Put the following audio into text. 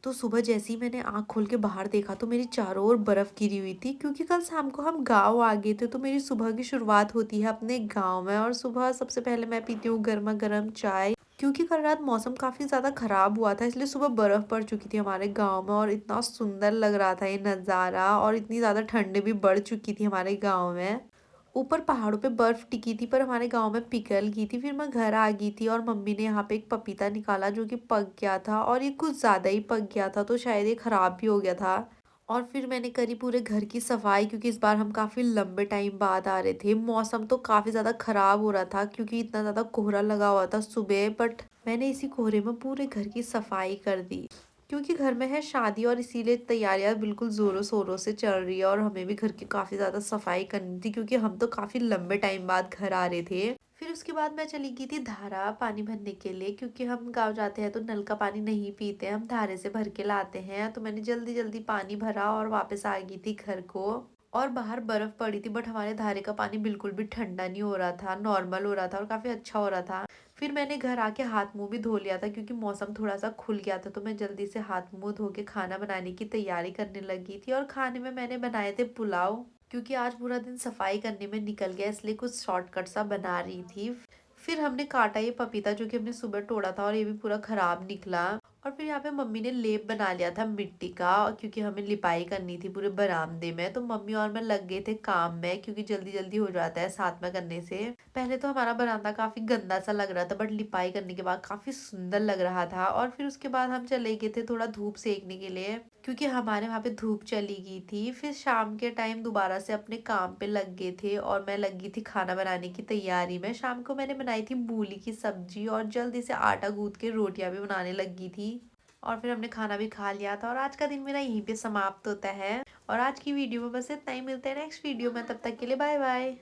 तो सुबह जैसे ही मैंने आँख खोल के बाहर देखा तो मेरी चारों ओर बर्फ गिरी हुई थी, क्योंकि कल शाम को हम गाँव आ गए थे। तो मेरी सुबह की शुरुआत होती है अपने गाँव में, और सुबह सबसे पहले मैं पीती हूँ गरमा-गरम चाय। क्योंकि कल रात मौसम काफ़ी ज़्यादा ख़राब हुआ था, इसलिए सुबह बर्फ़ पड़ चुकी थी हमारे गाँव में, और इतना सुंदर लग रहा था ये नज़ारा, और इतनी ज़्यादा ठंड भी बढ़ चुकी थी हमारे गाँव में। ऊपर पहाड़ों पे बर्फ टिकी थी, पर हमारे गाँव में पिघल गई थी। फिर मैं घर आ गई थी और मम्मी ने यहाँ पे एक पपीता निकाला जो कि पक गया था, और ये कुछ ज़्यादा ही पक गया था, तो शायद ये खराब भी हो गया था। और फिर मैंने करी पूरे घर की सफाई, क्योंकि इस बार हम काफ़ी लंबे टाइम बाद आ रहे थे। मौसम तो काफ़ी ज़्यादा खराब हो रहा था, क्योंकि इतना ज़्यादा कोहरा लगा हुआ था सुबह, बट मैंने इसी कोहरे में पूरे घर की सफाई कर दी। क्योंकि घर में है शादी, और इसीलिए तैयारियां बिल्कुल ज़ोरों शोरों से चल रही है, और हमें भी घर की काफ़ी ज़्यादा सफाई करनी थी, क्योंकि हम तो काफ़ी लंबे टाइम बाद घर आ रहे थे। फिर उसके बाद मैं चली गई थी धारा पानी भरने के लिए, क्योंकि हम गाँव जाते हैं तो नल का पानी नहीं पीते, हम धारे से भर के लाते हैं। तो मैंने जल्दी-जल्दी पानी भरा और वापस आ गई थी घर को। और बाहर बर्फ पड़ी थी, बट हमारे धारे का पानी बिल्कुल भी ठंडा नहीं हो रहा था, नॉर्मल हो रहा था और काफ़ी अच्छा हो रहा था। फिर मैंने घर आके हाथ मुँह भी धो लिया था, क्योंकि मौसम थोड़ा-सा खुल गया था, तो मैं जल्दी से हाथ मुँह धो के खाना बनाने की तैयारी करने लगी थी। और खाने में मैंने बनाए थे पुलाव, क्योंकि आज पूरा दिन सफाई करने में निकल गया, इसलिए कुछ शॉर्टकट सा बना रही थी। फिर हमने काटा ये पपीता जो कि हमने सुबह तोड़ा था, और ये भी पूरा खराब निकला। और फिर यहाँ पे मम्मी ने लेप बना लिया था मिट्टी का, क्योंकि हमें लिपाई करनी थी पूरे बरामदे में। तो मम्मी और मैं लग गए थे काम में, क्योंकि जल्दी जल्दी हो जाता है साथ में करने से। पहले तो हमारा बरामदा काफी गंदा सा लग रहा था, बट लिपाई करने के बाद काफी सुंदर लग रहा था। और फिर उसके बाद हम चले गए थे थोड़ा धूप सेकने के लिए, क्योंकि हमारे वहाँ पे धूप चली गई थी। फिर शाम के टाइम दोबारा से अपने काम पे लग गए थे, और मैं लगी थी खाना बनाने की तैयारी में। शाम को मैंने बनाई थी मूली की सब्जी, और जल्दी से आटा गूंथ के रोटियां भी बनाने लगी थी। और फिर हमने खाना भी खा लिया था, और आज का दिन मेरा यहीं पे समाप्त होता है। और आज की वीडियो में बस इतना ही। मिलते हैं नेक्स्ट वीडियो में, तब तक के लिए बाय बाय।